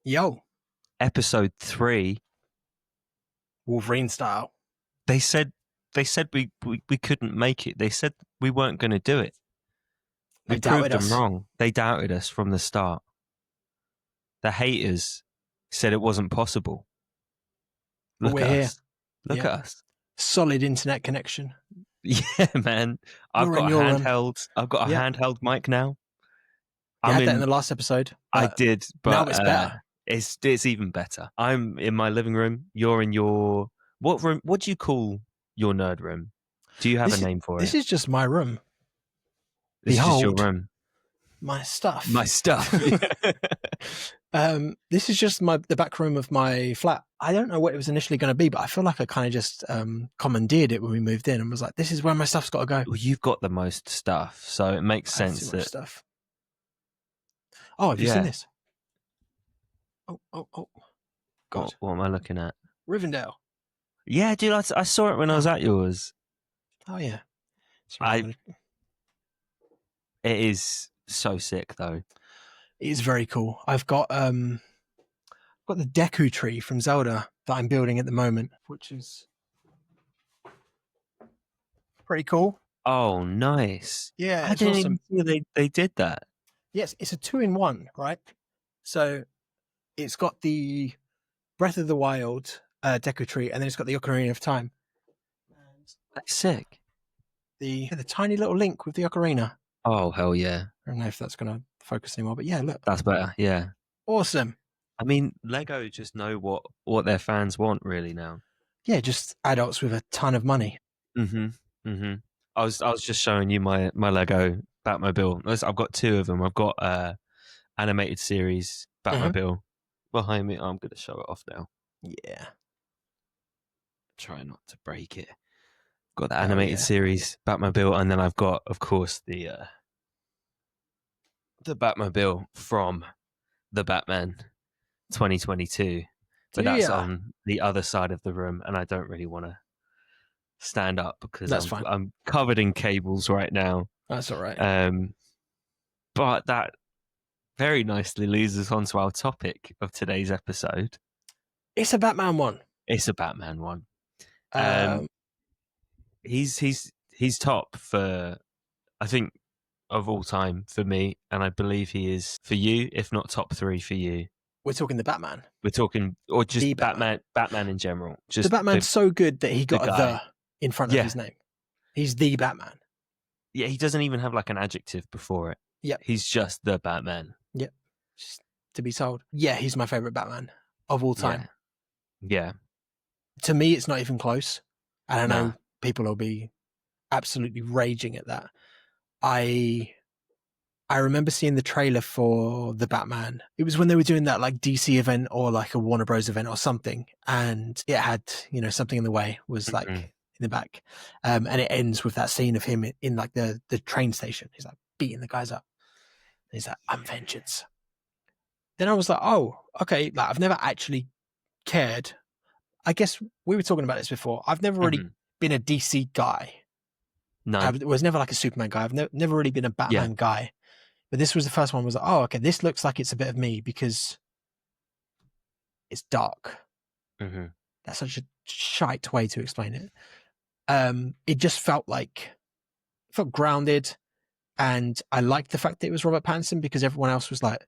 Yo, Episode 3, Wolverine style. they said we couldn't make it. They said we weren't going to do it. We They proved doubted them us. wrong. They doubted us from the start. The haters said it wasn't possible. But Look we're at here. us. Look Yeah. at us. Solid internet connection. Yeah, man. I've You're got in a your handheld. I've got a Yeah. handheld mic now. You had that in the last episode. I but did, now but it's better. it's even better. I'm in my living room. You're in your what room? What do you call your nerd room? Do you have a name for This it? is just my room. This is just your Behold. room. My stuff. My stuff. This is just the back room of my flat. I don't know what it was initially going to be, but I feel like I kind of just commandeered it when we moved in and was like, this is where my stuff's got to go. Well, you've got the most stuff, so it makes I have sense too much that. stuff. Oh, have you seen this? Oh. God. What am I looking at? Rivendell. Yeah, dude, I saw it when I was at yours. Oh, yeah. Sorry, It is so sick, though. It is very cool. I've got the Deku tree from Zelda that I'm building at the moment, which is pretty cool. Oh, nice. Yeah, I it's didn't awesome. even see they did that. Yes, it's a 2-in-1, right? So it's got the Breath of the Wild Deku tree, and then it's got the Ocarina of Time. That's sick. The tiny little Link with the Ocarina. Oh, hell yeah. I don't know if that's going to focus anymore, but yeah, look. That's better, yeah. Awesome. I mean, Lego just know what their fans want, really, now. Yeah, just adults with a ton of money. Mm-hmm. I was just showing you my Lego Batmobile. I've got 2 of them. I've got animated series Batmobile behind me. I'm going to show it off now. Yeah. Try not to break it. Got the animated series Batmobile, and then I've got, of course, the Batmobile from the Batman 2022. But that's on the other side of the room, and I don't really want to stand up because I'm covered in cables right now. That's all right. But that very nicely leads us on to our topic of today's episode. It's a Batman one. It's a Batman one. He's top for, I think, of all time for me, and I believe he is for you, if not top 3 for you. We're talking the Batman. We're talking, or just the Batman in general. Just the Batman's so good that he got the in front of his name. He's the Batman. Yeah, he doesn't even have like an adjective before it. Yeah, he's just the Batman. Yep, just to be told. Yeah, he's my favorite Batman of all time. Yeah. To me, it's not even close. And I know people will be absolutely raging at that. I remember seeing the trailer for the Batman. It was when they were doing that like DC event or like a Warner Bros event or something. And it had, something in the way was like in the back. And it ends with that scene of him in like the train station. He's like beating the guys up. And he's like, I'm vengeance. Then I was like, oh, okay. Like I've never actually cared. I guess we were talking about this before. I've never really been a DC guy. No. I was never like a Superman guy. I've never really been a Batman guy. But this was the first one. Was like, oh, okay, this looks like it's a bit of me because it's dark. Mm-hmm. That's such a shite way to explain it. It just felt grounded, and I liked the fact that it was Robert Pattinson because everyone else was like,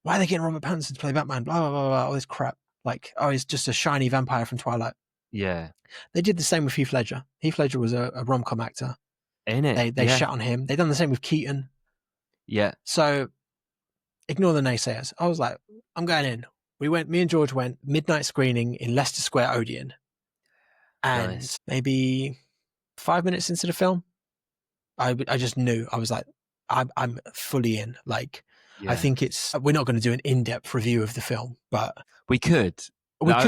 why are they getting Robert Pattinson to play Batman? Blah, blah, blah, blah, all this crap. Like, oh, he's just a shiny vampire from Twilight. Yeah. They did the same with Heath Ledger. Heath Ledger was a rom-com actor. Ain't it? They shot on him. They done the same with Keaton. Yeah. So ignore the naysayers. I was like, I'm going in. Me and George went midnight screening in Leicester Square Odeon. And maybe 5 minutes into the film, I just knew. I was like, I'm fully in. Like, I think we're not going to do an in-depth review of the film, but we could. But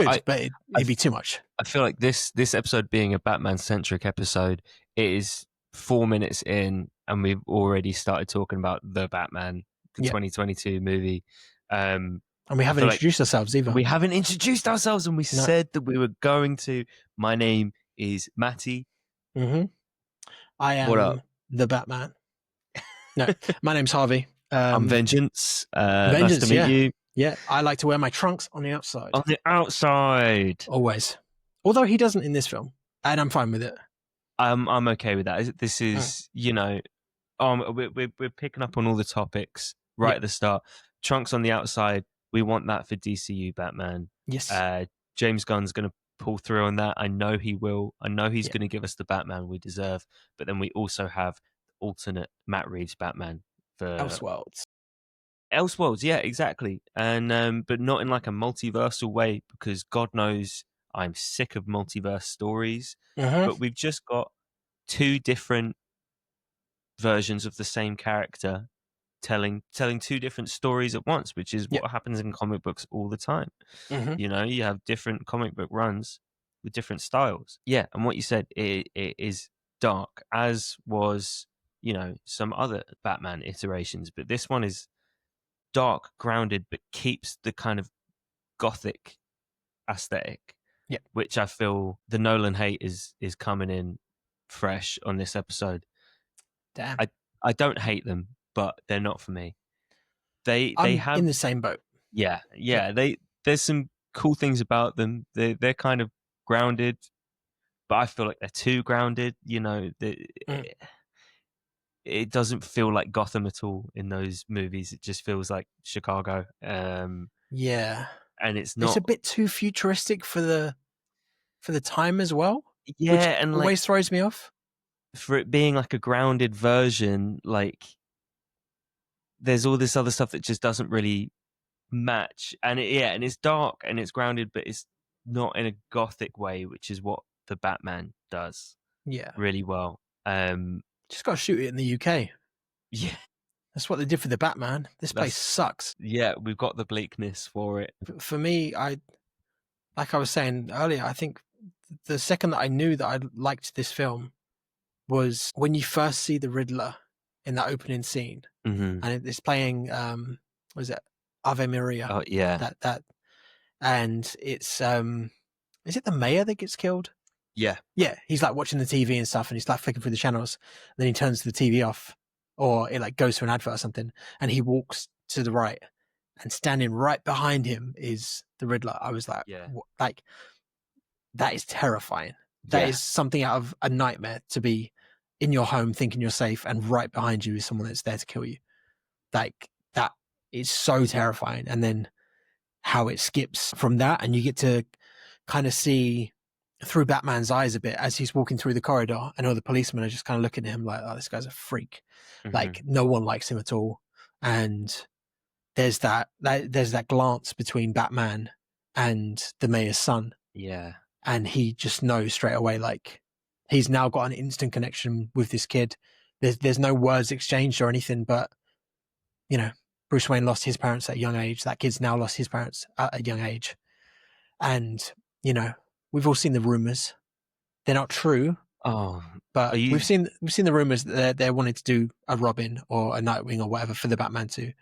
it'd be too much. I feel like this episode being a Batman-centric episode, it is 4 minutes in, and we've already started talking about the Batman, the 2022 movie. And we haven't introduced ourselves either. We haven't introduced ourselves, and we said that we were going to. My name is Matty. Mm-hmm. I am the Batman. No, my name's Harvey. I'm Vengeance. Vengeance. Nice to meet you. Yeah, I like to wear my trunks on the outside. On the outside. Always. Although he doesn't in this film. And I'm fine with it. I'm okay with that. This is, we're picking up on all the topics right at the start. Trunks on the outside. We want that for DCU Batman. Yes. James Gunn's going to pull through on that. I know he will. I know he's going to give us the Batman we deserve. But then we also have alternate Matt Reeves Batman for Elseworlds. Elseworlds, yeah, exactly. And but not in like a multiversal way, because God knows I'm sick of multiverse stories. But we've just got two different versions of the same character telling two different stories at once, which is what happens in comic books all the time. You have different comic book runs with different styles. Yeah, and what you said, it is dark, as was some other Batman iterations, but this one is dark, grounded, but keeps the kind of gothic aesthetic. Yeah, which I feel the Nolan hate is coming in fresh on this episode. Damn. I don't hate them, but they're not for me. They I'm have in the same boat. Yeah. There's some cool things about them. They're kind of grounded, but I feel like they're too grounded. It doesn't feel like Gotham at all in those movies. It just feels like Chicago. Yeah, and it's not. It's a bit too futuristic for the time as well. Yeah, which and always throws me off. For it being like a grounded version, like there's all this other stuff that just doesn't really match. And it's dark and it's grounded, but it's not in a gothic way, which is what the Batman does. Yeah, really well. Just got to shoot it in the UK. Yeah, that's what they did for the Batman. This place sucks. Yeah, we've got the bleakness for it. For me, like I was saying earlier, I think the second that I knew that I liked this film was when you first see the Riddler in that opening scene, and it's playing was it Ave Maria? Oh yeah, that and it's is it the mayor that gets killed? Yeah, he's like watching the TV and stuff, and he's like flicking through the channels, and then he turns the TV off, or it like goes to an advert or something, and he walks to the right, and standing right behind him is the Riddler. I was like, what? Like, that is terrifying. That is something out of a nightmare, to be in your home thinking you're safe, and right behind you is someone that's there to kill you. Like, that is so terrifying. And then how it skips from that, and you get to kind of see through Batman's eyes a bit as he's walking through the corridor, and all the policemen are just kind of looking at him like, oh, this guy's a freak. Like, no one likes him at all. And there's that glance between Batman and the mayor's son. Yeah. And he just knows straight away, like, he's now got an instant connection with this kid. There's no words exchanged or anything, but, Bruce Wayne lost his parents at a young age. That kid's now lost his parents at a young age. And, we've all seen the rumors. They're not true. Oh, but we've seen the rumors that they're wanting to do a Robin or a Nightwing or whatever for the Batman too.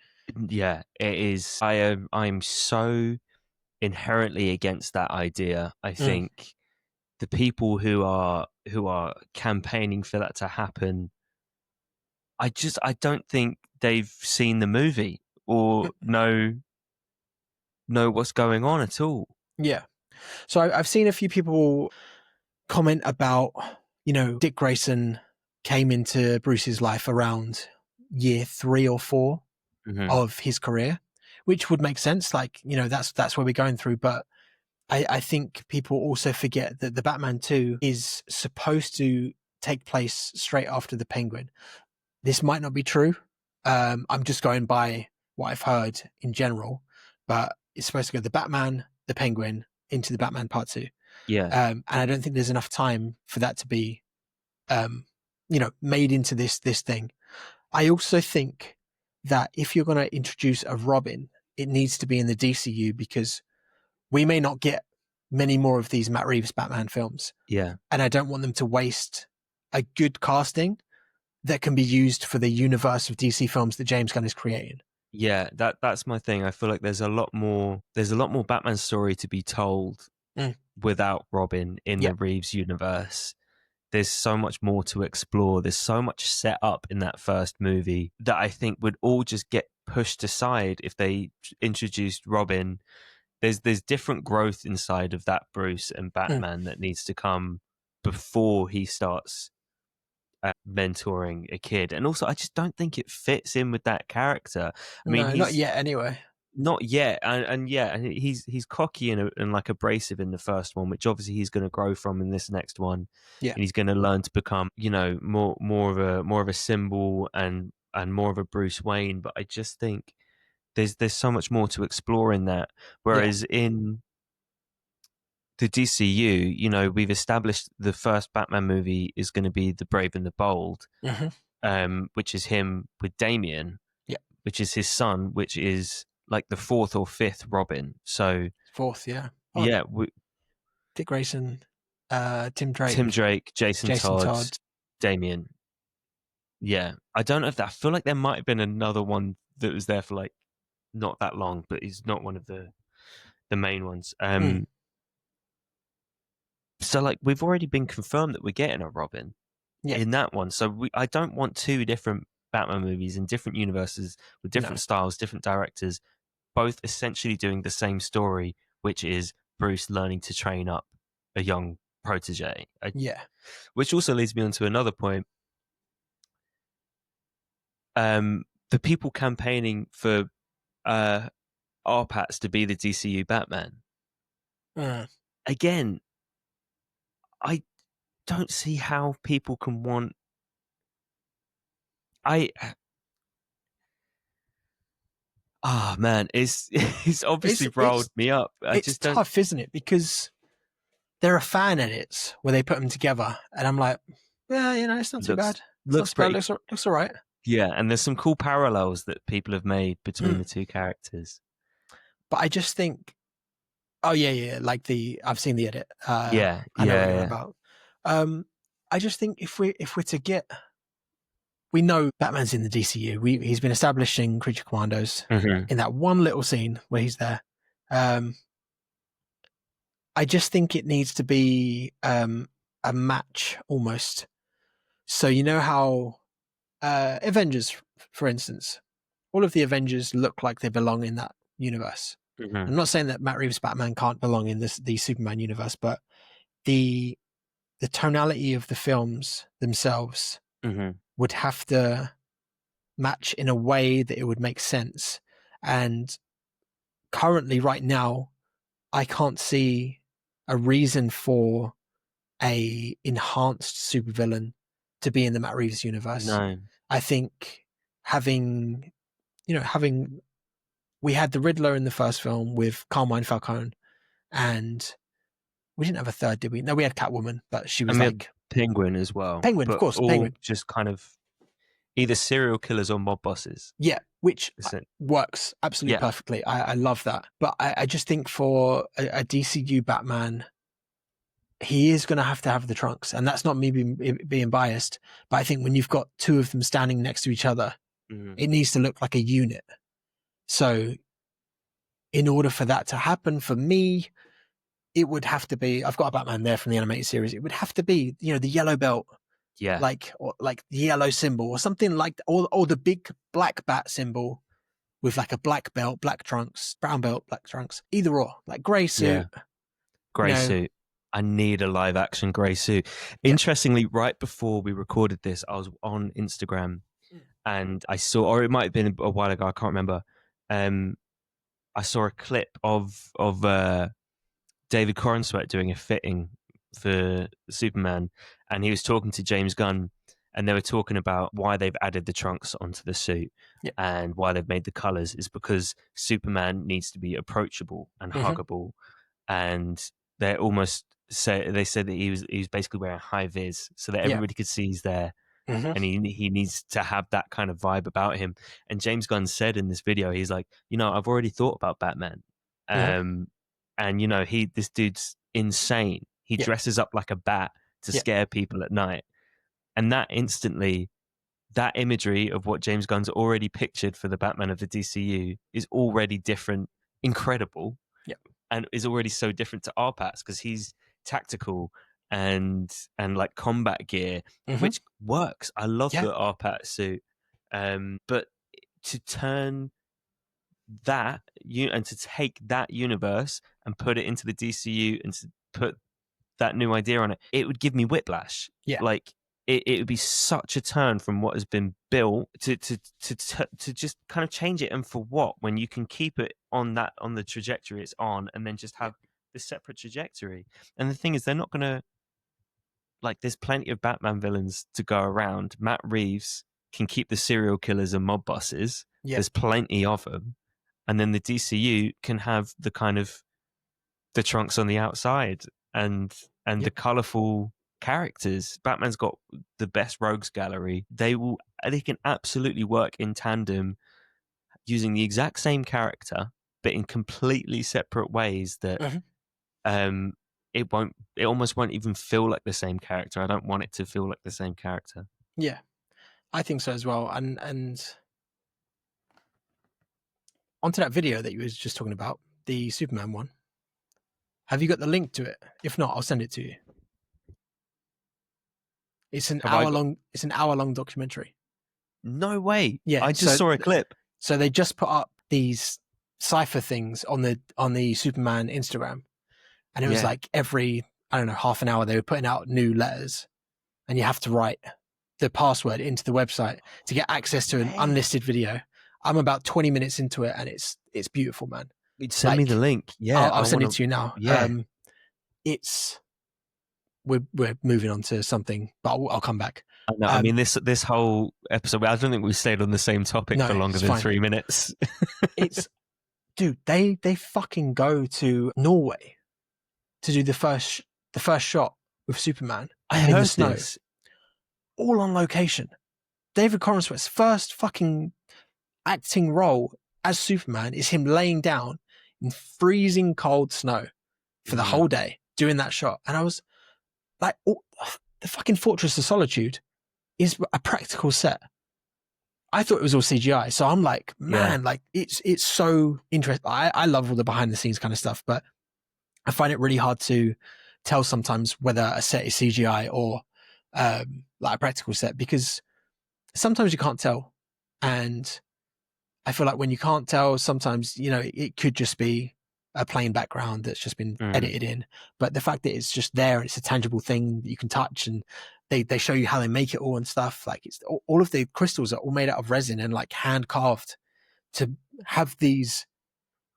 Yeah, it is. I'm so inherently against that idea. I think the people who are campaigning for that to happen, I don't think they've seen the movie or know what's going on at all. Yeah. So I've seen a few people comment about, Dick Grayson came into Bruce's life around year 3 or 4 of his career, which would make sense. Like, that's where we're going through. But I think people also forget that the Batman 2 is supposed to take place straight after the Penguin. This might not be true. I'm just going by what I've heard in general, but it's supposed to go the Batman, the Penguin, into the Batman Part 2. Yeah. And I don't think there's enough time for that to be, made into this thing. I also think that if you're going to introduce a Robin, it needs to be in the DCU, because we may not get many more of these Matt Reeves Batman films. Yeah. And I don't want them to waste a good casting that can be used for the universe of DC films that James Gunn is creating. Yeah, that's my thing. I feel like there's a lot more Batman story to be told without Robin in the Reeves universe. There's so much more to explore. There's so much set up in that first movie that I think would all just get pushed aside if they introduced Robin. There's different growth inside of that Bruce and Batman that needs to come before he starts mentoring a kid. And also, I just don't think it fits in with that character. I mean, no, not yet anyway. Not yet, and he's cocky and like abrasive in the first one, which obviously he's going to grow from in this next one. Yeah, and he's going to learn to become, more of a symbol and more of a Bruce Wayne. But I just think there's so much more to explore in that. Whereas in the DCU, we've established the first Batman movie is going to be The Brave and the Bold, which is him with Damian, which is his son, which is like the fourth or fifth Robin. So fourth, yeah. Oh, yeah. Dick Grayson, Tim Drake, Jason Todd, Damian. Yeah. I don't know if I feel like there might have been another one that was there for like not that long, but he's not one of the main ones. So like we've already been confirmed that we're getting a Robin in that one. So I don't want two different Batman movies in different universes with different styles, different directors, both essentially doing the same story, which is Bruce learning to train up a young protege. Which also leads me on to another point. The people campaigning for RPATs to be the DCU Batman. Again, I don't see how people can want... man, it's obviously riled me up. It's tough, isn't it? Because there are fan edits where they put them together, and I'm like, yeah, it's not too bad. Looks all right. Yeah, and there's some cool parallels that people have made between the two characters. But I just think, like I've seen the edit. I know what you're about. I just think if we're to get, we know Batman's in the DCU. He's been establishing Creature Commandos in that one little scene where he's there. I just think it needs to be a match almost. So you know how Avengers, for instance, all of the Avengers look like they belong in that universe. I'm not saying that Matt Reeves' Batman can't belong in the Superman universe, but the tonality of the films themselves would have to match in a way that it would make sense. And currently, right now, I can't see a reason for a enhanced supervillain to be in the Matt Reeves universe. No. I think having we had the Riddler in the first film with Carmine Falcone, and we didn't have a third, did we? No, we had Catwoman, but she was Penguin as well. Penguin, of course. All Penguin. Just kind of either serial killers or mob bosses. Yeah, which works absolutely perfectly. I love that. But I just think for a DCU Batman, he is going to have the trunks. And that's not me being biased. But I think when you've got two of them standing next to each other, it needs to look like a unit. So in order for that to happen, for me, it would have to be, I've got a Batman there from the animated series. It would have to be, the yellow belt. Yeah. Like the yellow symbol or something like, or the big black bat symbol with like a black belt, black trunks, brown belt, black trunks, either or, like grey suit. Yeah. Grey suit. I need a live action grey suit. Interestingly, right before we recorded this, I was on Instagram and I saw, or it might have been a while ago, I can't remember. I saw a clip of David Corenswet doing a fitting for Superman, and he was talking to James Gunn, and they were talking about why they've added the trunks onto the suit and why they've made the colors is because Superman needs to be approachable and huggable, and they said that he was basically wearing high vis so that everybody could see he's there. And he needs to have that kind of vibe about him. And James Gunn said in this video, he's like, I've already thought about Batman. And this dude's insane. He dresses up like a bat to scare people at night. And that instantly, that imagery of what James Gunn's already pictured for the Batman of the DCU is already different, incredible. And is already so different to RPAT's because he's tactical and like combat gear, which works. I love the RPAT suit. But to turn that and to take that universe and put it into the DCU and to put that new idea on it, it would give me whiplash. Yeah. Like it would be such a turn from what has been built to just kind of change it. And for what, when you can keep it on the trajectory it's on, and then just have this separate trajectory. And the thing is, they're not gonna, like, there's plenty of Batman villains to go around. Matt Reeves can keep the serial killers and mob bosses. There's plenty of them. And then the DCU can have the kind of the trunks on the outside and the colorful characters. Batman's got the best rogues gallery. They can absolutely work in tandem, using the exact same character but in completely separate ways that it almost won't even feel like the same character. I don't want it to feel like the same character. Yeah, I think so as well. And onto that video that you was just talking about, the Superman one. Have you got the link to it? If not, I'll send it to you. It's an hour-long. It's an hour-long documentary. No way. Yeah, I just saw a clip. So they just put up these cipher things on the Superman Instagram, and it was like every, I don't know, half an hour they were putting out new letters, and you have to write the password into the website to get access to an unlisted video. I'm about 20 minutes into it, and it's beautiful, man. Send me the link. Yeah, I'll send it to you now. Yeah, we're moving on to something, but I'll come back. No, I mean this whole episode, I don't think we've stayed on the same topic for longer than 3 minutes. It's, dude, they fucking go to Norway to do the first shot with Superman. I heard this. All on location. David Corenswet's first fucking acting role as Superman is him laying down in freezing cold snow for the whole day doing that shot. And I was like, the fucking Fortress of Solitude is a practical set. I thought it was all CGI. So I'm like, man, like it's so interesting. I love all the behind the scenes kind of stuff, but I find it really hard to tell sometimes whether a set is CGI or like a practical set, because sometimes you can't tell. And I feel like when you can't tell, sometimes, you know, it could just be a plain background that's just been edited in. But the fact that it's just there and it's a tangible thing that you can touch, and they show you how they make it all and stuff. Like, it's all of the crystals are all made out of resin and like hand carved to have these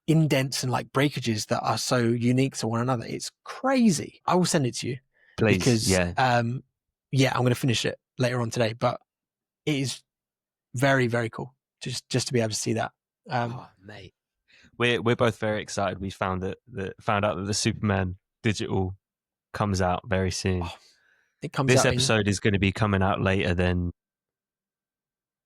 indents and like breakages that are so unique to one another. It's crazy. I will send it to you. Please, because I'm going to finish it later on today, but it is very, very cool just to be able to see that. Mate, we're both very excited. We found out that the Superman digital comes out very soon. It comes this out episode is going to be coming out later than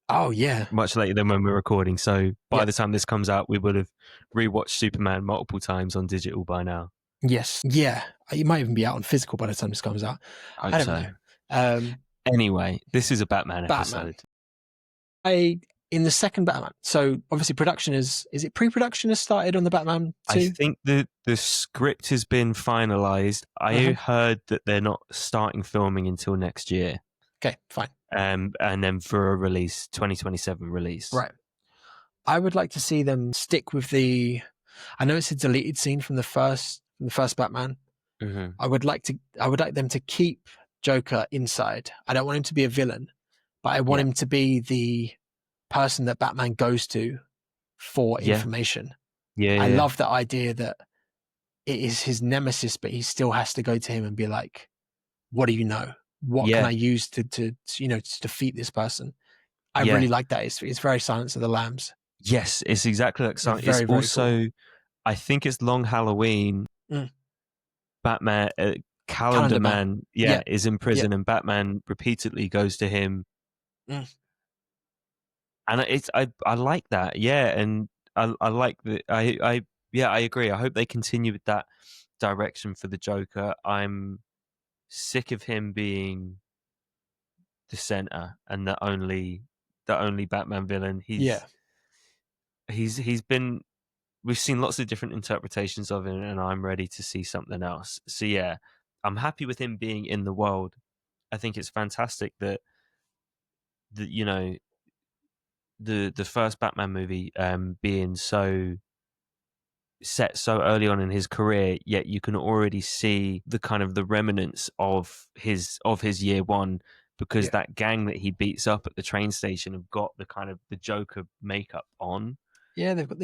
much later than when we're recording, so by the time this comes out we would have rewatched Superman multiple times on digital by now. Yes. Yeah, it might even be out on physical by the time this comes out. I don't know. Anyway, this is a Batman episode. In the second Batman, so obviously production is it pre-production has started on the Batman 2? I think the script has been finalized. I heard that they're not starting filming until next year. Okay, fine. And then for a release, 2027 release. Right. I would like to see them stick with I know it's a deleted scene from the first Batman. I would like them to keep Joker inside. I don't want him to be a villain, but I want him to be the person that Batman goes to for information. I love the idea that it is his nemesis, but he still has to go to him and be like, what do you know? What can I use to defeat this person? I really like that. It's very Silence of the Lambs. Yes, it's exactly like Silence. It's very also cool. I think it's Long Halloween. Batman, Calendar Man, is in prison, and Batman repeatedly goes to him. And I like that, and I like that. I agree. I hope they continue with that direction for the Joker. I'm sick of him being the center and the only Batman villain. He's been. We've seen lots of different interpretations of him, and I'm ready to see something else. So I'm happy with him being in the world. I think it's fantastic that the first Batman movie being so set so early on in his career, yet you can already see the kind of the remnants of his year one, because that gang that he beats up at the train station have got the kind of the Joker makeup on. Yeah, they've got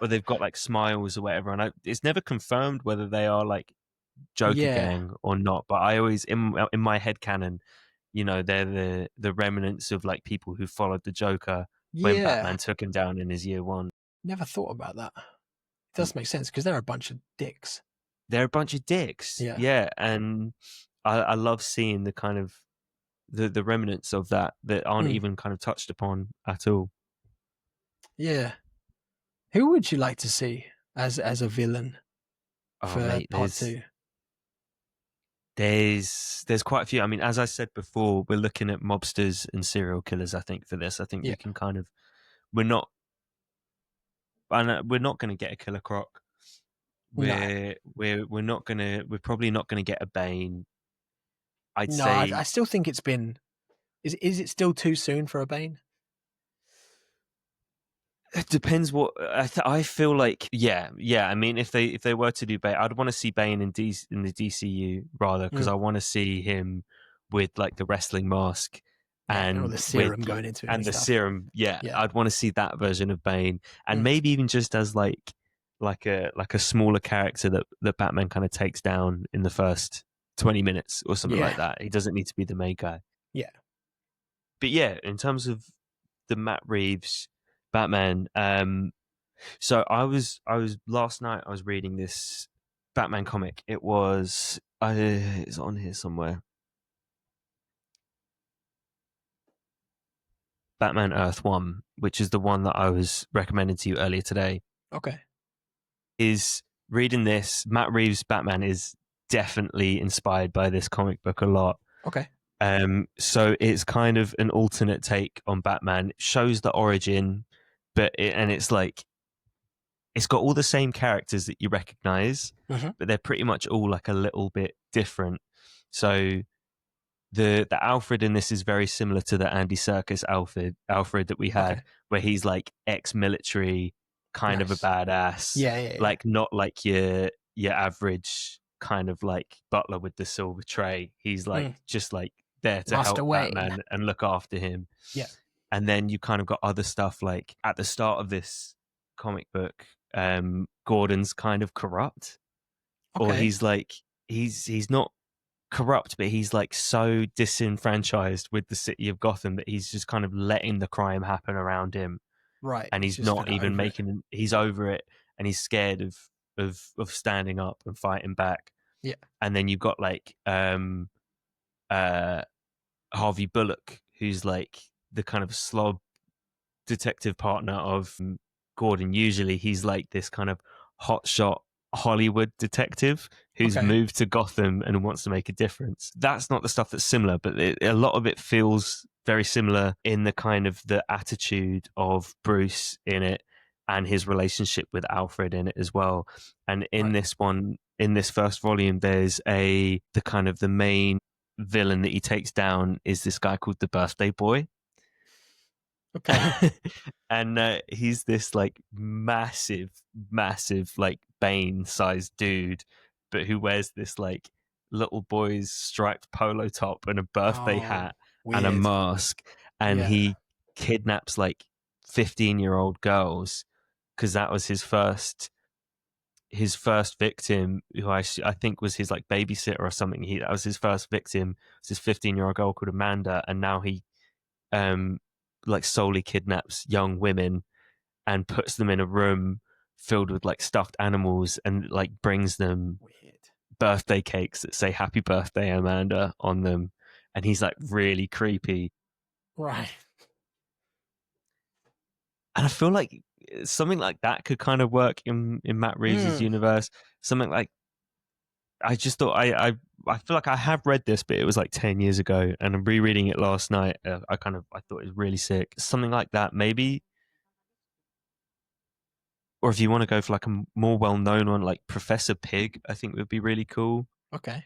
or they've got like smiles or whatever, and it's never confirmed whether they are like Joker gang or not. But I always in my head canon, they're the remnants of like people who followed the Joker when Batman took him down in his year one. Never thought about that. It does make sense because they're a bunch of dicks. They're a bunch of dicks. Yeah. And I love seeing the kind of the remnants of that aren't even kind of touched upon at all. Yeah. Who would you like to see as a villain for part 2? There's quite a few. I mean, as I said before, we're looking at mobsters and serial killers. I think for this, I think we can kind of we're not going to get a Killer Croc. We're probably not going to get a Bane. I'd say I still think it's been. Is it still too soon for a Bane? It depends what I feel like. Yeah. I mean, if they were to do Bane, I'd want to see Bane in the DCU rather, because I want to see him with like the wrestling mask and the serum going into it and the stuff. serum. Yeah, I'd want to see that version of Bane, and maybe even just as like a smaller character that Batman kind of takes down in the first 20 minutes or something like that. He doesn't need to be the main guy. Yeah. But yeah, in terms of the Matt Reeves Batman, so I was last night I was reading this Batman comic. It was it's on here somewhere. Batman Earth 1, which is the one that I was recommending to you earlier today. Okay. Is reading this, Matt Reeves' Batman is definitely inspired by this comic book a lot. Okay. So it's kind of an alternate take on Batman. It shows the origin, but it's like it's got all the same characters that you recognize, but they're pretty much all like a little bit different. So the Alfred in this is very similar to the Andy Serkis Alfred that we had, where he's like ex-military, kind of a badass. Yeah. Like not like your average kind of like butler with the silver tray. He's like just like there to Master help Wayne. Batman and look after him. Yeah. And then you kind of got other stuff like at the start of this comic book, Gordon's kind of corrupt. Or he's like he's not corrupt, but he's like so disenfranchised with the city of Gotham that he's just kind of letting the crime happen around him. Right. And he's not even making he's over it, and he's scared of standing up and fighting back. Yeah. And then you've got like Harvey Bullock, who's like the kind of slob detective partner of Gordon. Usually he's like this kind of hotshot Hollywood detective who's moved to Gotham and wants to make a difference. That's not the stuff that's similar, but a lot of it feels very similar in the kind of the attitude of Bruce in it and his relationship with Alfred in it as well. And in this one, in this first volume, there's the kind of the main villain that he takes down is this guy called the Birthday Boy. Okay. And he's this like massive like Bane sized dude, but who wears this like little boy's striped polo top and a birthday hat and a mask, and he kidnaps like 15-year-old girls, because that was his first victim, who I think was his like babysitter or something. That was his first victim. It was this 15-year-old girl called Amanda, and now he like solely kidnaps young women and puts them in a room filled with like stuffed animals and like brings them birthday cakes that say "Happy Birthday, Amanda" on them, and he's like really creepy. Right. And I feel like something like that could kind of work in Matt Reeves' universe. Something like, I just thought I feel like I have read this, but it was like 10 years ago, and I'm rereading it last night. I thought it was really sick. Something like that, maybe. Or if you want to go for like a more well-known one, like Professor Pig, I think would be really cool. Okay.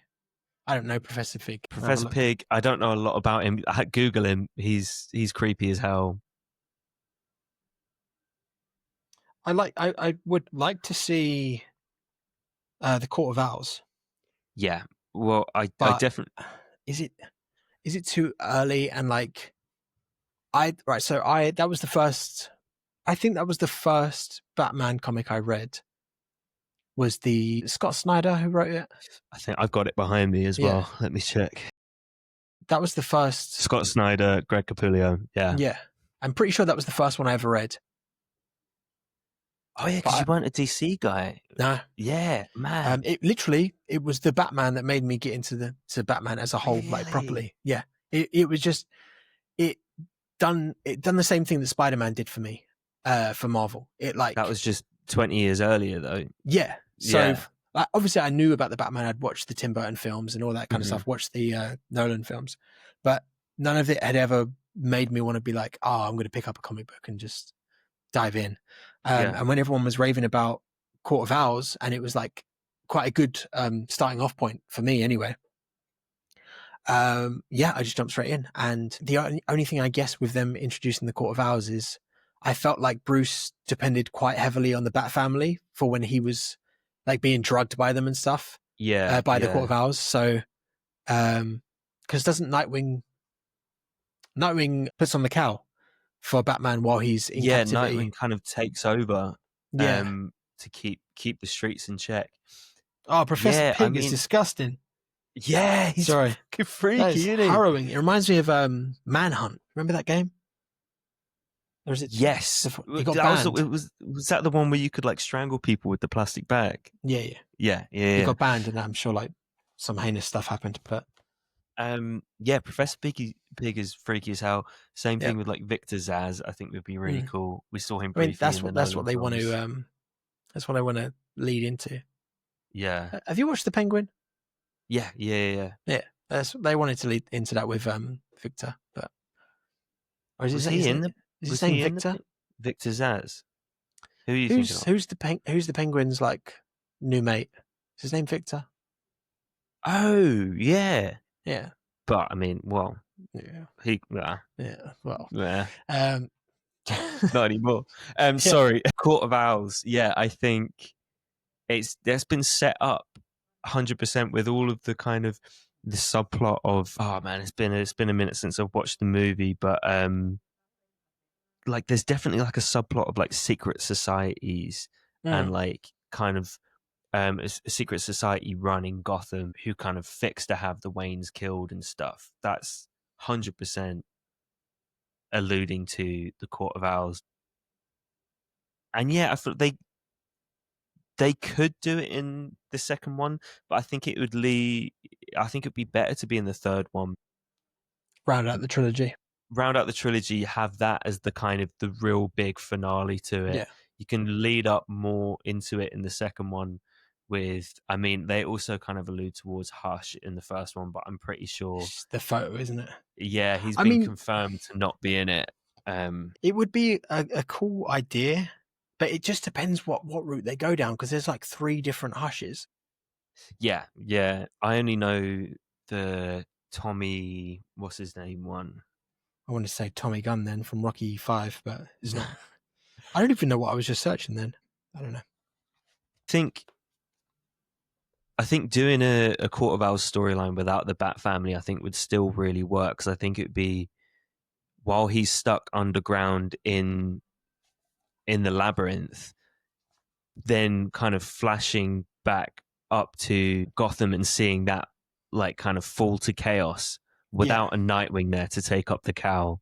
I don't know Professor Pig. Professor Pig, I don't know a lot about him. Google him. He's creepy as hell. I would like to see the Court of Owls. Yeah. Well, I definitely. Is it too early? And like, that was the first. I think that was the first Batman comic I read. Was the Scott Snyder who wrote it? I think I've got it behind me as well. Let me check. That was the first. Scott Snyder, Greg Capullo. Yeah. Yeah. I'm pretty sure that was the first one I ever read. Oh yeah, because you weren't a DC guy. No. Yeah, man. It was the Batman that made me get into Batman as a whole, like properly. Yeah. It was just it done the same thing that Spider-Man did for me, for Marvel. That was just 20 years earlier though. Yeah. So obviously I knew about the Batman. I'd watched the Tim Burton films and all that kind of stuff, watched the Nolan films, but none of it had ever made me want to be like, I'm going to pick up a comic book and just dive in. And when everyone was raving about Court of Owls, and it was like quite a good starting off point for me anyway. I just jumped straight in. And the only thing I guess with them introducing the Court of Owls is I felt like Bruce depended quite heavily on the Bat family for when he was like being drugged by them and stuff. By the Court of Owls. So, because doesn't Nightwing puts on the cowl for Batman while he's in captivity. Nightwing kind of takes over to keep the streets in check. Oh, Professor Pig is disgusting. Yeah, he's fucking freaky, isn't he? Harrowing. It reminds me of Manhunt. Remember that game? Or is it? Yes. He got banned. Was that the one where you could like strangle people with the plastic bag? Yeah. He got banned, and I'm sure like some heinous stuff happened. But Professor Pig is freaky as hell. Same thing with like Victor Zsasz. I think would be really cool. We saw him briefly. That's what they want to. That's what I want to lead into. Yeah. Have you watched The Penguin? Yeah. Yeah. They wanted to lead into that with Victor, but or is he in the? Is his name Victor? Victor Zsasz. Who are you thinking of? Who's the Penguin's like new mate? Is his name Victor? Oh yeah. Yeah. But I mean, well, not anymore. Sorry, Court of Owls. Yeah, I think that's been set up 100% with all of the kind of the subplot of. Oh man, it's been a minute since I've watched the movie, but like there's definitely like a subplot of like secret societies and like kind of a secret society running Gotham who kind of fix to have the Waynes killed and stuff. That's 100% alluding to the Court of Owls. And yeah, I thought they could do it in the second one, but I think it'd be better to be in the third one. Round out the trilogy, have that as the kind of the real big finale to it. You can lead up more into it in the second one they also kind of allude towards Hush in the first one, but I'm pretty sure it's the photo, isn't it? Yeah, he's been confirmed to not be in it. It would be a cool idea, but it just depends what route they go down, because there's like 3 different Hushes. Yeah. I only know the Tommy, what's his name one? I want to say Tommy Gunn then from Rocky 5, but it's not. I don't even know what I was just searching then. I don't know. I think doing a Court of Owls storyline without the Bat family, I think would still really work, because I think it'd be while he's stuck underground in the labyrinth, then kind of flashing back up to Gotham and seeing that like kind of fall to chaos without a Nightwing there to take up the cowl,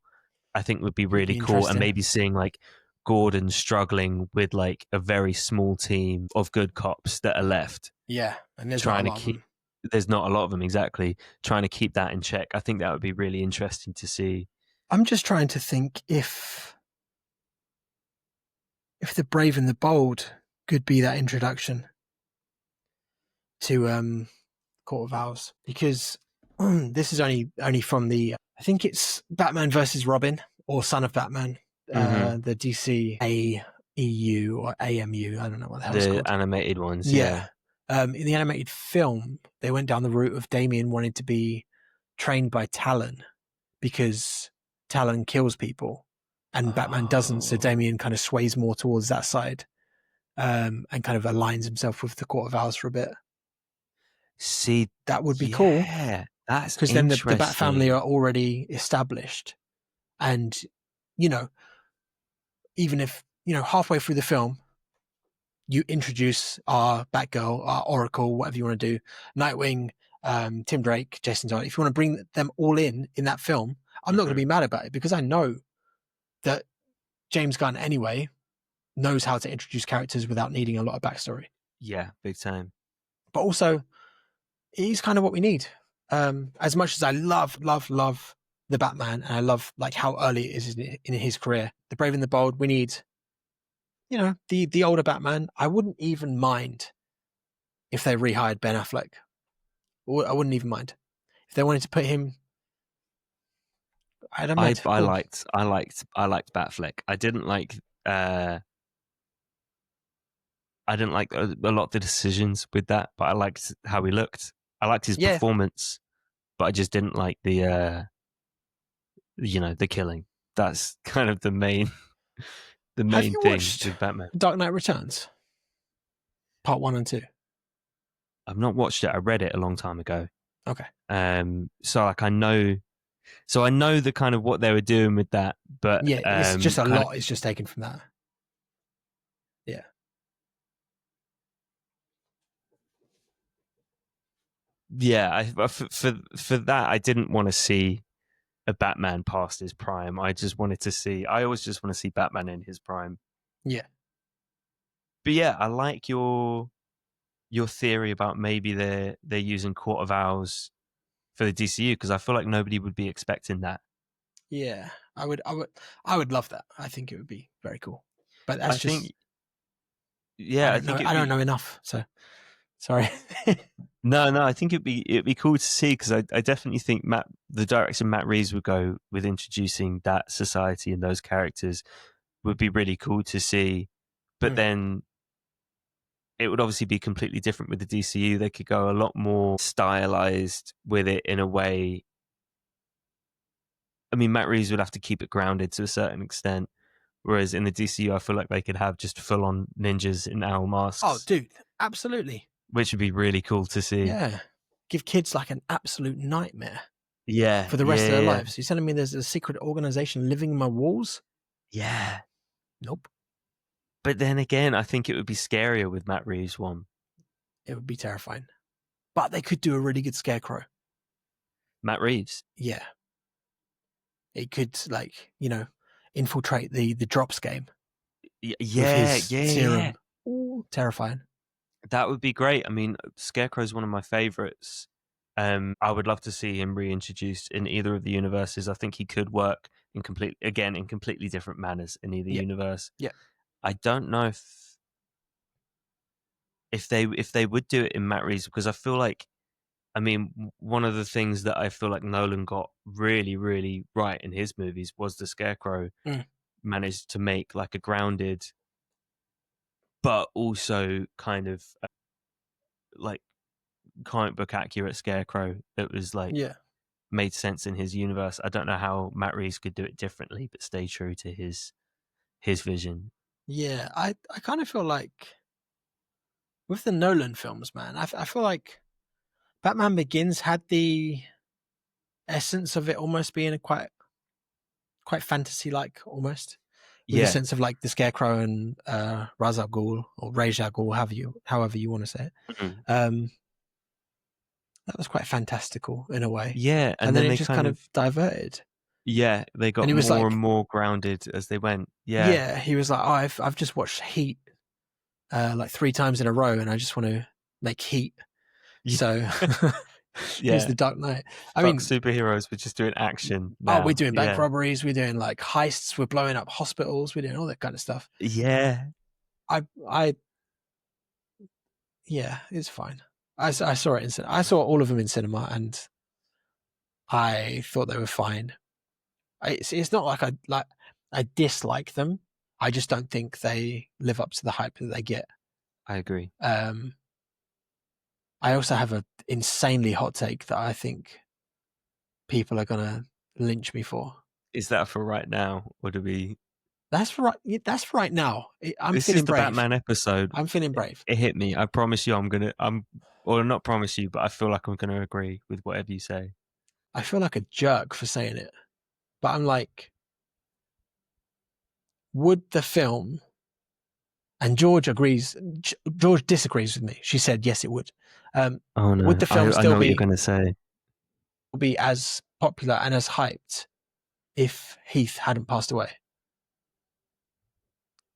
I think would be really cool. And maybe seeing like Gordon struggling with like a very small team of good cops that are left. Yeah, and there's there's not a lot of them, exactly. Trying to keep that in check. I think that would be really interesting to see. I'm just trying to think if the Brave and the Bold could be that introduction to Court of Owls, because this is only from the, I think it's Batman versus Robin or Son of Batman, the DC AEU or AMU, I don't know what the hell it's called. The animated ones, in the animated film, they went down the route of Damian wanting to be trained by Talon because Talon kills people and Batman doesn't, so Damian kind of sways more towards that side. and kind of aligns himself with the Court of Owls for a bit. See, that would be cool. That's because then the Bat family are already established, and even if halfway through the film you introduce our Batgirl, our Oracle, whatever you want to do, Nightwing, Tim Drake, Jason Todd. If you want to bring them all in that film, I'm not going to be mad about it, because I know that James Gunn anyway knows how to introduce characters without needing a lot of backstory. Yeah, big time. But also, he's kind of what we need. As much as I love the Batman, and I love like how early it is in his career, the Brave and the Bold, we need, the older Batman. I wouldn't even mind if they rehired Ben Affleck. I wouldn't even mind if they wanted to put him. I liked Batfleck. I didn't like a lot of the decisions with that, but I liked how he looked. I liked his performance, but I just didn't like the killing. That's kind of the main thing with Batman. Dark Knight Returns, Part 1 and 2? I've not watched it. I read it a long time ago. Okay. So like I know the kind of what they were doing with that, but it's just a lot. It's just taken from that. Yeah. Yeah, for that, I didn't want to see a Batman past his prime. I always just want to see Batman in his prime. Yeah. But yeah, I like your theory about maybe they're using Court of Owls for the DCU, because I feel like nobody would be expecting that. Yeah, I would love that. I think it would be very cool. But that's I don't know enough, so sorry. No, I think it'd be cool to see, because I definitely think the director Matt Reeves would go with introducing that society and those characters would be really cool to see. But then it would obviously be completely different with the DCU. They could go a lot more stylized with it in a way. I mean, Matt Reeves would have to keep it grounded to a certain extent, whereas in the DCU, I feel like they could have just full-on ninjas in owl masks. Oh, dude, absolutely. Which would be really cool to see. Yeah. Give kids like an absolute nightmare. Yeah. For the rest of their lives. You're telling me there's a secret organization living in my walls? Yeah. Nope. But then again, I think it would be scarier with Matt Reeves one. It would be terrifying. But they could do a really good Scarecrow. Matt Reeves? Yeah. It could, infiltrate the Drops game. Yeah. Serum. Ooh, terrifying. That would be great. I mean, Scarecrow's one of my favorites. I would love to see him reintroduced in either of the universes. I think he could work in completely different manners in either universe. Yeah. I don't know if they would do it in Matt Reeves, because I feel like, I mean, one of the things that I feel like Nolan got really, really right in his movies was the Scarecrow managed to make like a grounded, but also kind of like comic book accurate Scarecrow that was like made sense in his universe. I don't know how Matt Reeves could do it differently, but stay true to his vision. Yeah, I kind of feel like with the Nolan films, man, I feel like Batman Begins had the essence of it almost being a quite fantasy-like almost. With the sense of like the Scarecrow and Ra's al Ghul or Ra's al Ghul, however you want to say it. That was quite fantastical in a way. Yeah, and then it just kind of diverted. Yeah, they got more and more grounded as they went. Yeah, he was like, "Oh, I've just watched Heat like 3 times in a row, and I just want to make Heat." So here's the Dark Knight. I mean, superheroes, we're just doing action now. Oh, we're doing bank robberies, we're doing like heists, we're blowing up hospitals, we're doing all that kind of stuff. Yeah. Yeah, it's fine. I saw it I saw all of them in cinema, and I thought they were fine. It's not like I dislike them. I just don't think they live up to the hype that they get. I agree. I also have an insanely hot take that I think people are gonna lynch me for. Is that for right now, or do we That's right. That's right now. I'm This feeling is the brave. Batman episode. I'm feeling brave. It hit me. I promise you, or not promise you, but I feel like I'm gonna agree with whatever you say. I feel like a jerk for saying it, but I'm like, would the film? And George disagrees with me. She said yes, it would. Oh Would no, the film I still know what you're gonna say. be as popular and as hyped if Heath hadn't passed away?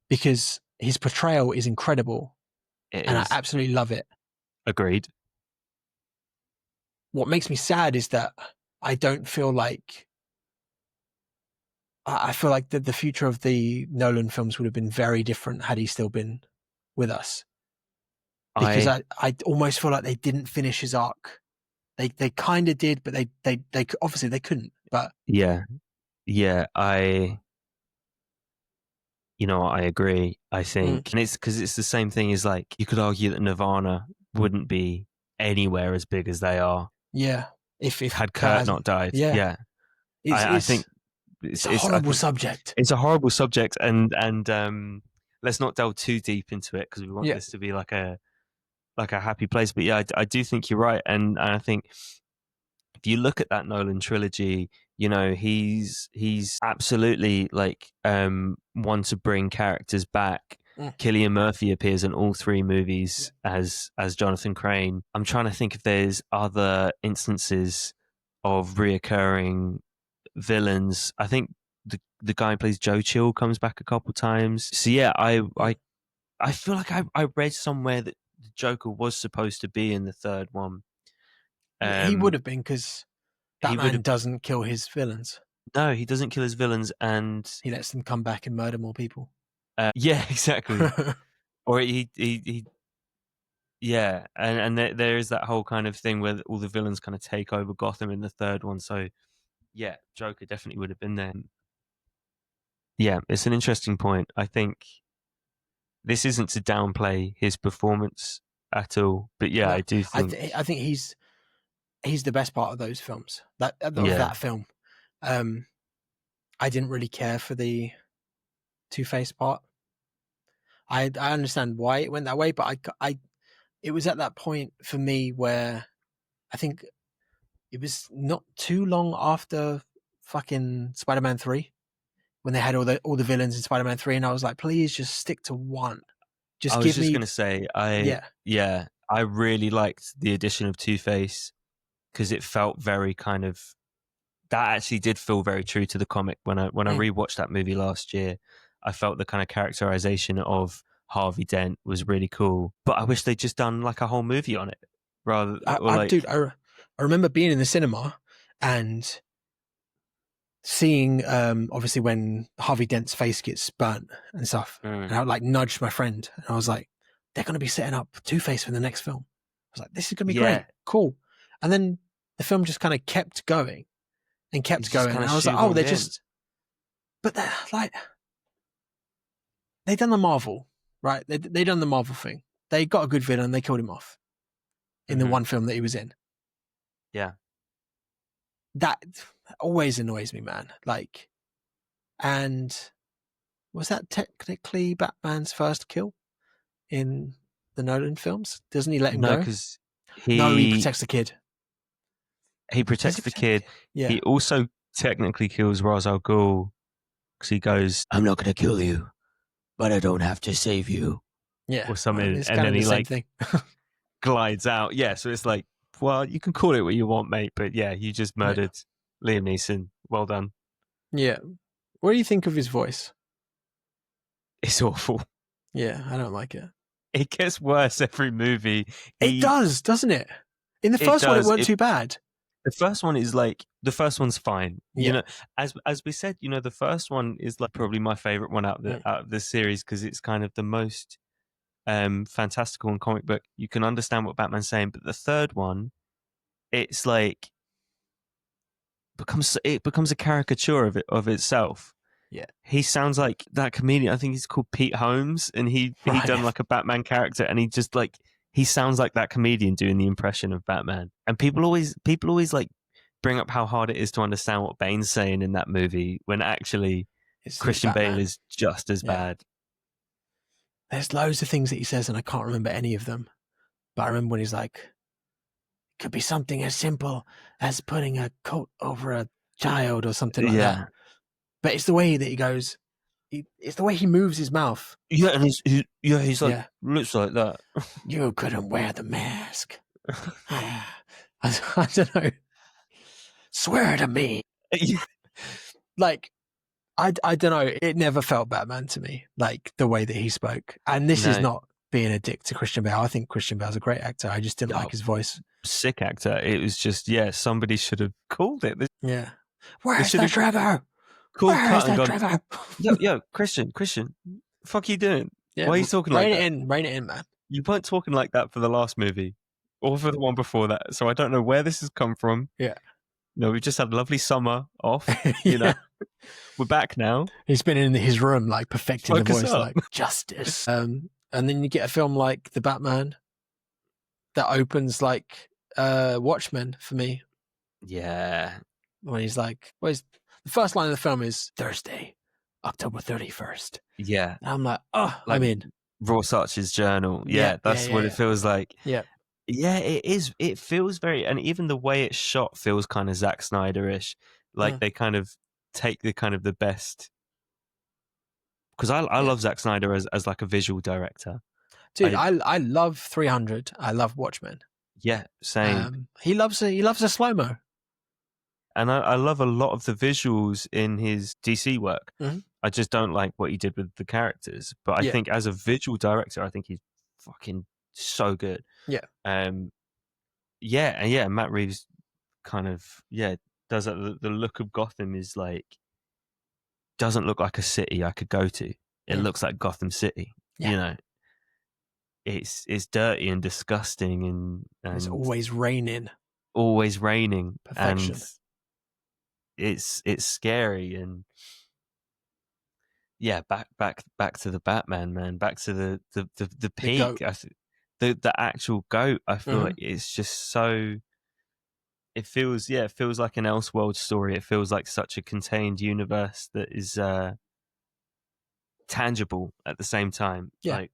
Because his portrayal is incredible, and I absolutely love it. Agreed. What makes me sad is that I don't feel like I feel like the future of the Nolan films would have been very different had he still been with us. Because I almost feel like they didn't finish his arc. They kind of did, but they obviously they couldn't. But yeah, I agree. I think, and it's because it's the same thing as like you could argue that Nirvana wouldn't be anywhere as big as they are. Yeah, if had Kurt not died. Yeah. I think it's a horrible subject. It's a horrible subject, and let's not delve too deep into it because we want this to be like a happy place. But yeah, I do think you're right, and I think if you look at that Nolan trilogy, he's absolutely like one to bring characters back. Cillian Murphy appears in all three movies as Jonathan Crane. I'm trying to think if there's other instances of reoccurring villains. I think the guy who plays Joe Chill comes back a couple times. So yeah, I feel like I read somewhere that the Joker was supposed to be in the third one. He would have been, because Batman doesn't kill his villains. No, he doesn't kill his villains, and he lets them come back and murder more people. Yeah, exactly. Or he yeah, and there is that whole kind of thing where all the villains kind of take over Gotham in the third one. So yeah, Joker definitely would have been there. Yeah, it's an interesting point. I think this isn't to downplay his performance at all, but yeah, I do think I think he's the best part of those films. That film. I didn't really care for the Two-Face part. I understand why it went that way, but it was at that point for me where I think it was not too long after fucking Spider-Man 3 when they had all the villains in Spider-Man 3, and I was like, please just stick to one. I was just gonna say, I really liked the addition of Two-Face because it felt very kind of, that actually did feel very true to the comic. When I rewatched that movie last year, I felt the kind of characterization of Harvey Dent was really cool. But I wish they'd just done like a whole movie on it rather. Dude, I remember being in the cinema and seeing obviously when Harvey Dent's face gets burnt and stuff, and I like nudged my friend and I was like, they're going to be setting up Two-Face for the next film. I was like, this is going to be great, cool. And then the film just kind of kept going and kept going, and I was like, oh, they're just, but they're like, they done the Marvel, right? They done the Marvel thing. They got a good villain, they killed him off in the one film that he was in. Yeah. That always annoys me, man. Like, and was that technically Batman's first kill in the Nolan films? Doesn't he let him go? No, because he protects the kid. He protects the kid. Yeah. He also technically kills Ra's al Ghul because he goes, "I'm not going to kill you, but I don't have to save you." Yeah, or something, it's and then he like thing. glides out. Yeah, so it's like, well, you can call it what you want, mate, but yeah, you just murdered Liam Neeson. Well done. Yeah. What do you think of his voice? It's awful. Yeah, I don't like it. It gets worse every movie. It does, doesn't it? In the first one, it weren't too bad. The first one is like, the first one's fine. You know, as we said, you know, the first one is like probably my favorite one out of the series because it's kind of the most fantastical and comic book. You can understand what Batman's saying, but the third one, it's like becomes a caricature of itself. Yeah, he sounds like that comedian. I think he's called Pete Holmes, and he done like a Batman character, and he just like, he sounds like that comedian doing the impression of Batman. And people always like bring up how hard it is to understand what Bane's saying in that movie when actually Christian Bale is just as bad. There's loads of things that he says, and I can't remember any of them. But I remember when he's like, could be something as simple as putting a coat over a child or something like that. But it's the way that he goes. It's the way he moves his mouth. Yeah, and he's like, looks like that. You couldn't wear the mask. I don't know. Swear to me. Like, I don't know. It never felt Batman to me, like the way that he spoke. And this is not being a dick to Christian Bale. I think Christian Bale's a great actor. I just didn't like his voice. Sick actor. It was just, somebody should have called it. Where's the Trevor? Where's that Trevor? Yo, Christian, fuck you doing? Why are you talking like that? Rein it in, man. You weren't talking like that for the last movie or for the one before that. So I don't know where this has come from. Yeah. No, we've just had a lovely summer off. You know, we're back now. He's been in his room, like perfecting the voice, like justice. And then you get a film like The Batman that opens like Watchmen for me. Yeah. When he's like, the first line of the film is Thursday, October 31st. Yeah. And I'm like, I'm in. Rorschach's journal. That's what it feels like. Yeah. Yeah, it is. It feels very, and even the way it's shot feels kind of Zack Snyder-ish. Like they kind of take the best. Because I love Zack Snyder as like a visual director. Dude, I love 300. I love Watchmen. Yeah, same. He loves a slow-mo. And I love a lot of the visuals in his DC work. Mm-hmm. I just don't like what he did with the characters. But I think as a visual director, I think he's fucking so good. Yeah. Matt Reeves kind of, does that. The look of Gotham is like, doesn't look like a city I could go to. It looks like Gotham City. Yeah. You know, it's dirty and disgusting and it's always raining. Perfection. And it's scary and back to the Batman, man. Back to the peak. The actual goat. I feel like it's just so. It feels like an elseworlds story. It feels like such a contained universe that is tangible at the same time. Yeah,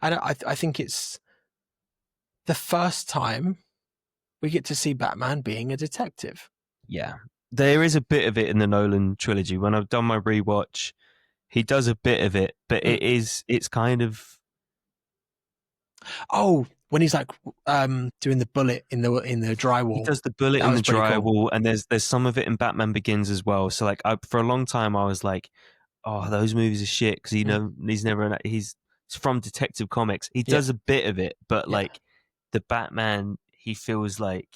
I think it's the first time we get to see Batman being a detective. Yeah, there is a bit of it in the Nolan trilogy. When I've done my rewatch, he does a bit of it, but it's kind of. Oh, when he's like doing the bullet in the drywall. He does the bullet in the drywall, cool. And there's some of it in Batman Begins as well. So like for a long time I was like, oh, those movies are shit because he's from Detective Comics. He does a bit of it, but like the Batman, he feels like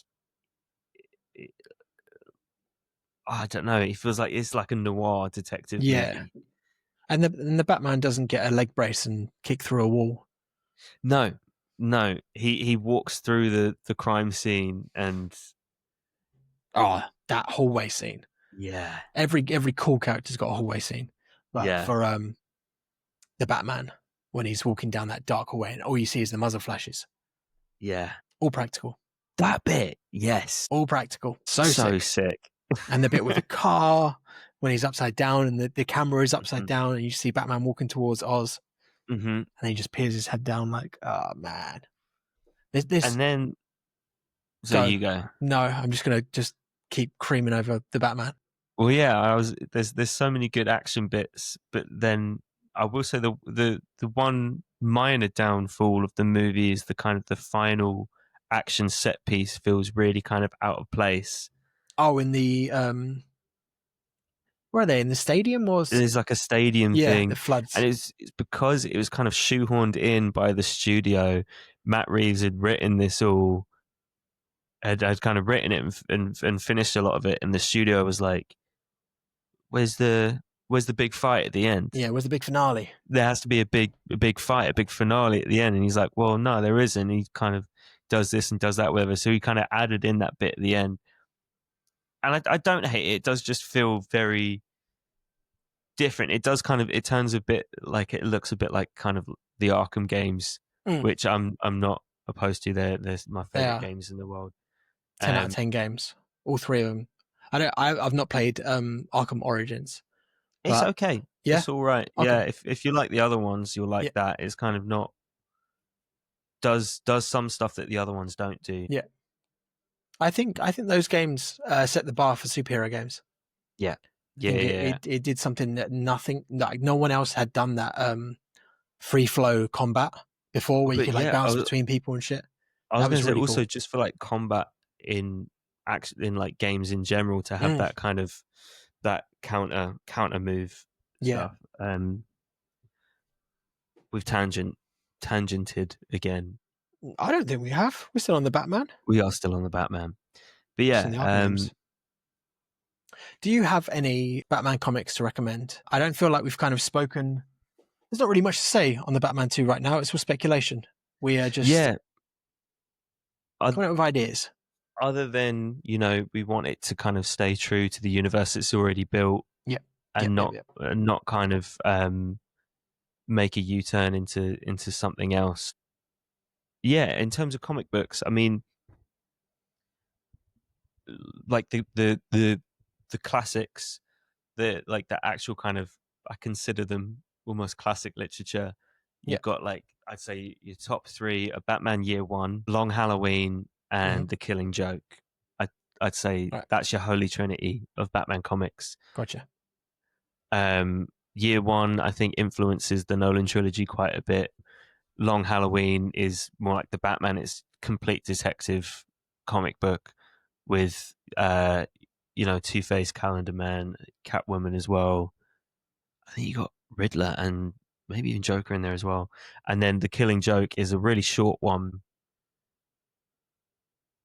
I don't know. He feels like it's like a noir detective movie. And the Batman doesn't get a leg brace and kick through a wall. No, he walks through the crime scene and that hallway scene. Yeah, every cool character's got a hallway scene. But for the Batman, when he's walking down that dark hallway and all you see is the muzzle flashes. Yeah, all practical. That bit, yes, all practical. So sick. And the bit with the car when he's upside down and the camera is upside down and you see Batman walking towards Oz. Mm-hmm. And he just peers his head down like, oh man. This and then you go. No, I'm just gonna keep creaming over the Batman. Well, yeah, there's so many good action bits, but then I will say the one minor downfall of the movie is the kind of the final action set piece feels really kind of out of place. Oh, in the where are they, in the stadium? Or there's like a stadium thing, the floods, and it's because it was kind of shoehorned in by the studio. Matt Reeves had written this all, had kind of written it and finished a lot of it, and the studio was like, "Where's the big fight at the end? Yeah, where's the big finale? There has to be a big fight, a big finale at the end." And he's like, "Well, no, there isn't." He kind of does this and does that, whatever. So he kind of added in that bit at the end. And I don't hate it. It does just feel very different. It does kind of, it turns a bit like, it looks a bit like kind of the Arkham games, which I'm not opposed to. They're my favorite games in the world. 10 out of 10 games, all three of them. I've not played Arkham Origins, It's okay. Yeah, it's all right. okay. Yeah, if you like the other ones, you'll like that. It's kind of not does some stuff that the other ones don't do. Yeah, I think those games set the bar for superhero games. Yeah, I think it did something that no one else had done, that free flow combat before, where you but could like bounce between people and shit. I was That going was to say really also cool. just for like combat in like games in general, to have that kind of that counter move stuff. We've tangented again. I don't think we have. We're still on the Batman. We are still on the Batman, but Just in the Arkham. Do you have any Batman comics to recommend? I don't feel like we've kind of spoken. There's not really much to say on the Batman 2 right now. It's all speculation. We are just coming up with ideas. Other than, we want it to kind of stay true to the universe it's already built, and not kind of make a U-turn into something else. Yeah, in terms of comic books, I mean, like the classics, the actual kind of, I consider them almost classic literature. You've got, like, I'd say your top three are Batman Year One, Long Halloween, and The Killing Joke. I'd say that's your holy trinity of Batman comics. Gotcha. Year One, I think, influences the Nolan trilogy quite a bit. Long Halloween is more like the Batman. It's complete detective comic book with, Two-Face, Calendar Man, Catwoman as well. I think you got Riddler and maybe even Joker in there as well. And then The Killing Joke is a really short one.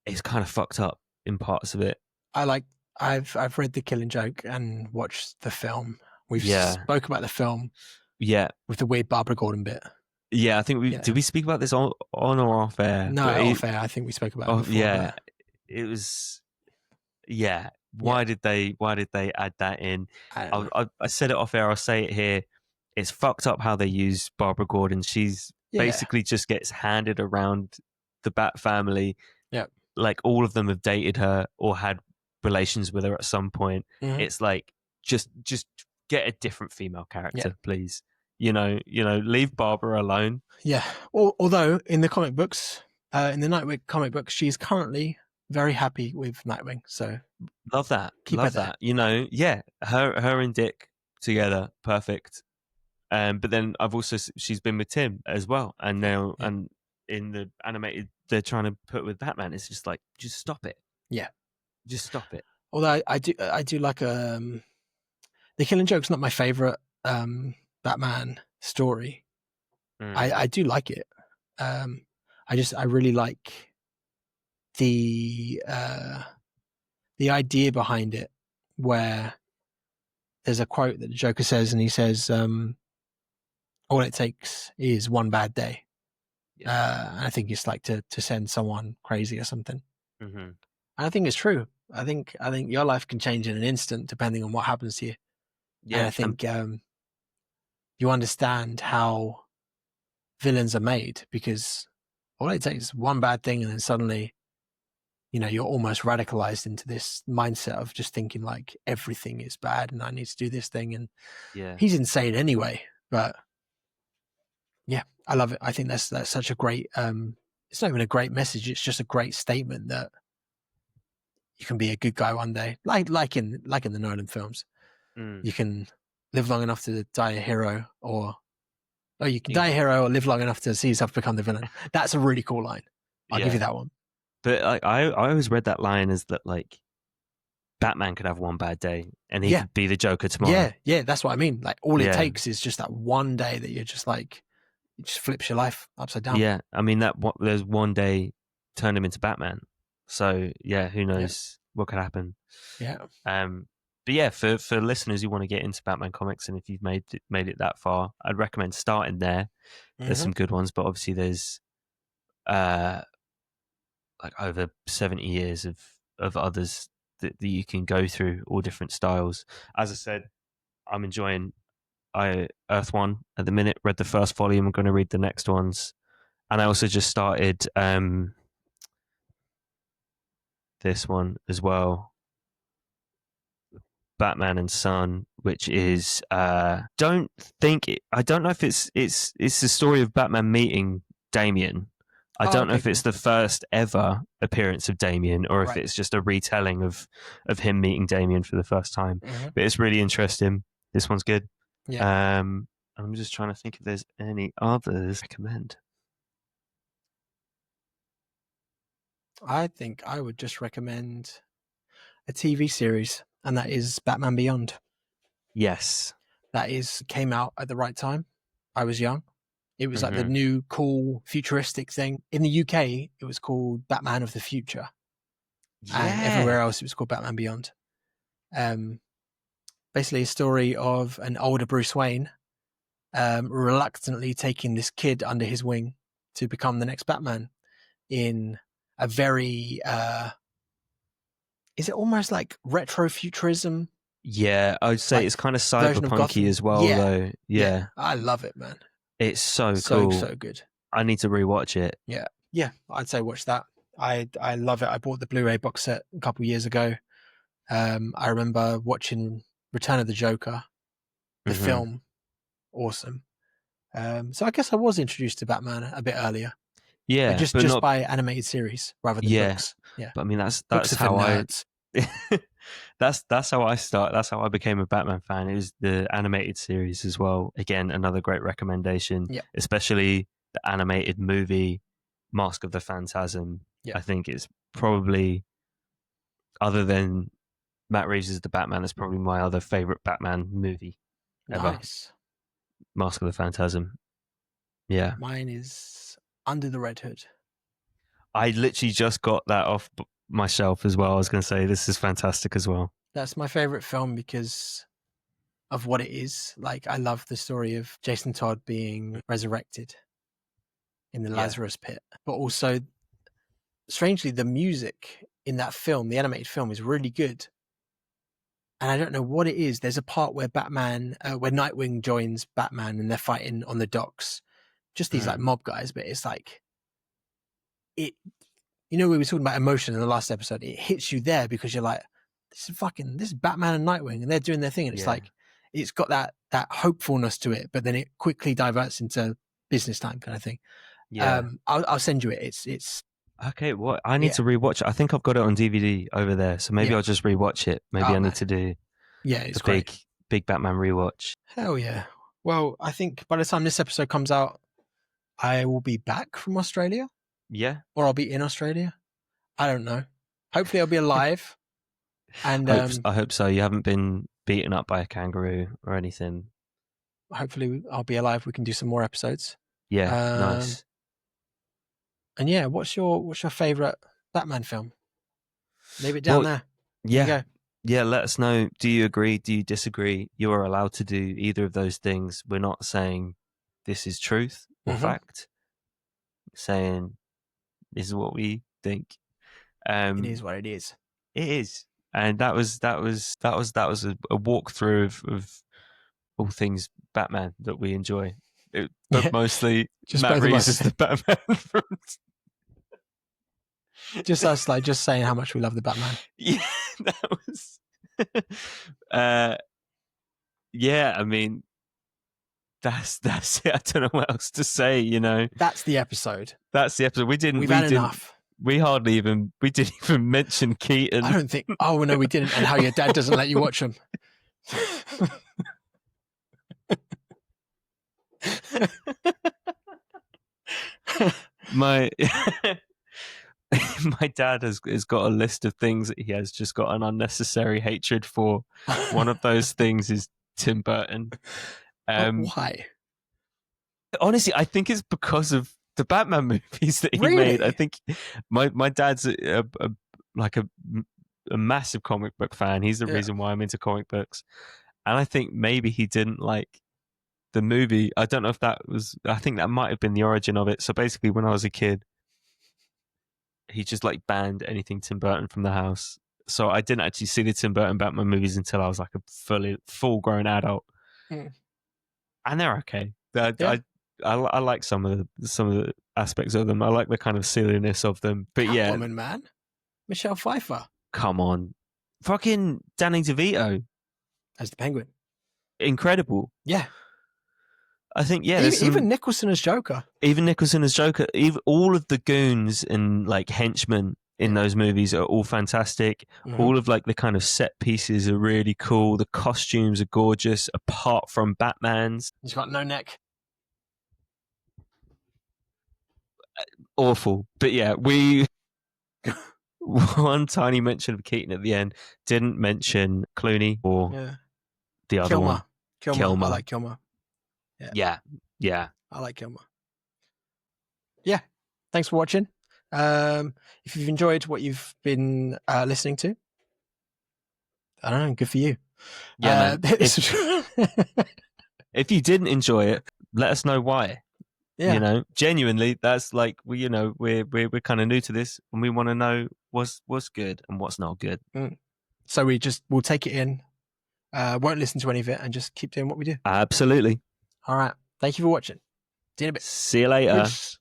It's kind of fucked up in parts of it. I've read The Killing Joke and watched the film. We've spoke about the film. Yeah. With the weird Barbara Gordon bit. Yeah, I think did we speak about this on or off air? No, off air. I think we spoke about it before. Yeah. It was, Why did they add that in? I said it off air, I'll say it here. It's fucked up how they use Barbara Gordon. She's basically just gets handed around the Bat family. Yeah. Like, all of them have dated her or had relations with her at some point. It's like, just get a different female character, please. Leave Barbara alone. Yeah. Although in the comic books, in the Nightwing comic books, she's currently very happy with Nightwing. So love that. Keep love that. Her and Dick together, perfect. But then she's been with Tim as well, and now and in the animated they're trying to put with Batman. It's just like, just stop it. Yeah, just stop it. Although I do like The Killing Joke's not my favorite Batman story. I do like it. I really like the idea behind it, where there's a quote that the Joker says, and he says, all it takes is one bad day. I think it's like to send someone crazy or something. And I think it's true. I think your life can change in an instant depending on what happens to you. And I think you understand how villains are made, because all it takes is one bad thing, and then suddenly, you're almost radicalized into this mindset of just thinking like everything is bad and I need to do this thing. And he's insane anyway. But yeah, I love it. I think that's such a great, it's not even a great message. It's just a great statement that you can be a good guy one day. Like in the Nolan films, you can live long enough to die a hero, or you can die a hero or live long enough to see yourself become the villain. That's a really cool line. I'll give you that one. But I always read that line as that, like, Batman could have one bad day and he could be the Joker tomorrow. Yeah, that's what I mean. Like, all it takes is just that one day that you're just like, it just flips your life upside down. Yeah, I mean, there's one day turned him into Batman. So who knows what could happen? Yeah. But yeah, for listeners who want to get into Batman comics, and if you've made it that far, I'd recommend starting there. There's some good ones, but obviously there's like over 70 years of others that you can go through, all different styles. As I said, I'm enjoying Earth One at the minute. Read the first volume. I'm going to read the next ones, and I also just started this one as well. Batman and Son, which is I don't know if it's the story of Batman meeting Damian. I don't know if it's the first ever appearance of Damian or if it's just a retelling of him meeting Damian for the first time. Mm-hmm. But it's really interesting. This one's good. Yeah. I'm just trying to think if there's any others I recommend. I think I would just recommend a TV series, and that is Batman Beyond. Yes. That came out at the right time. I was young. It was like the new cool futuristic thing. In the UK, it was called Batman of the Future. Yeah. And everywhere else, it was called Batman Beyond. Basically a story of an older Bruce Wayne reluctantly taking this kid under his wing to become the next Batman in a very... is it almost like retro-futurism? Yeah, I'd say it's kind of cyberpunky as well, though. Yeah. I love it, man. It's so cool. So good. I need to rewatch it. Yeah, I'd say watch that. I love it. I bought the Blu-ray box set a couple of years ago. I remember watching Return of the Joker, the film. Awesome. So I guess I was introduced to Batman a bit earlier. Yeah, just by animated series rather than books. Yeah, but I mean that's how I. That's how I start. That's how I became a Batman fan. It was the animated series as well. Again, another great recommendation. Yeah. Especially the animated movie Mask of the Phantasm. Yeah. I think it's probably, other than Matt Reeves as the Batman, it's probably my other favorite Batman movie ever. Nice. Mask of the Phantasm. Yeah. Mine is Under the Red Hood. I literally just got that off my shelf as well. I was going to say this is fantastic as well. That's my favorite film because of what it is. Like, I love the story of Jason Todd being resurrected in the Lazarus pit, but also, strangely, the music in that film, the animated film, is really good. And I don't know what it is. There's a part where where Nightwing joins Batman and they're fighting on the docks. Just these like mob guys, but it's like it. We were talking about emotion in the last episode. It hits you there because you're like, this is Batman and Nightwing, and they're doing their thing, and it's like it's got that hopefulness to it, but then it quickly diverts into business time kind of thing. Yeah, I'll send you it. It's okay. What I need to rewatch it. I think I've got it on DVD over there, so maybe I'll just rewatch it. Maybe I need to do it's a big Batman rewatch. Hell yeah! Well, I think by the time this episode comes out, I will be back from Australia. Yeah. Or I'll be in Australia. I don't know. Hopefully I'll be alive. And I hope so. You haven't been beaten up by a kangaroo or anything. Hopefully I'll be alive. We can do some more episodes. Yeah, nice. And yeah, what's your favorite Batman film? Leave it down there. Yeah. Yeah, let us know. Do you agree? Do you disagree? You are allowed to do either of those things. We're not saying this is truth or fact. We're saying this is what we think. It is what it is. It is, and that was a walkthrough of all things Batman that we enjoy, but mostly just Matt Reeves is the Batman. Just us, like just saying how much we love the Batman. Yeah, that was. Yeah, I mean, that's it. I don't know what else to say. That's the episode. We've had enough. We didn't even mention Keaton. I don't think. Oh no, we didn't. And how your dad doesn't let you watch them. My dad has got a list of things that he has just got an unnecessary hatred for. One of those things is Tim Burton. Why? Honestly, I think it's because of the Batman movies that he made. I think my dad's a massive comic book fan. He's the reason why I'm into comic books. And I think maybe he didn't like the movie. I don't know if I think that might have been the origin of it. So basically when I was a kid, he just like banned anything Tim Burton from the house. So I didn't actually see the Tim Burton Batman movies until I was like a full grown adult. And they're okay. I like some of the aspects of them. I like the kind of silliness of them. But Catwoman, man. Michelle Pfeiffer. Come on. Fucking Danny DeVito. as the Penguin. Incredible. Yeah. I think, yeah. Even Nicholson as Joker. Even Nicholson as Joker. Even all of the goons and like henchmen in those movies are all fantastic. Mm-hmm. All of like the kind of set pieces are really cool. The costumes are gorgeous, apart from Batman's. He's got no neck. Awful. But yeah, one tiny mention of Keaton at the end. Didn't mention Clooney or the other one. Kilmer. I like Kilmer. Yeah. I like Kilmer. Yeah. Thanks for watching. If you've enjoyed what you've been listening to, I don't know, good for you. Yeah, man. If you didn't enjoy it, let us know why. Yeah. You know, genuinely, that's like we're kind of new to this, and we want to know what's good and what's not good. So we'll take it in, won't listen to any of it, and just keep doing what we do. Absolutely. All right. Thank you for watching. See you in a bit. See you later. Peace.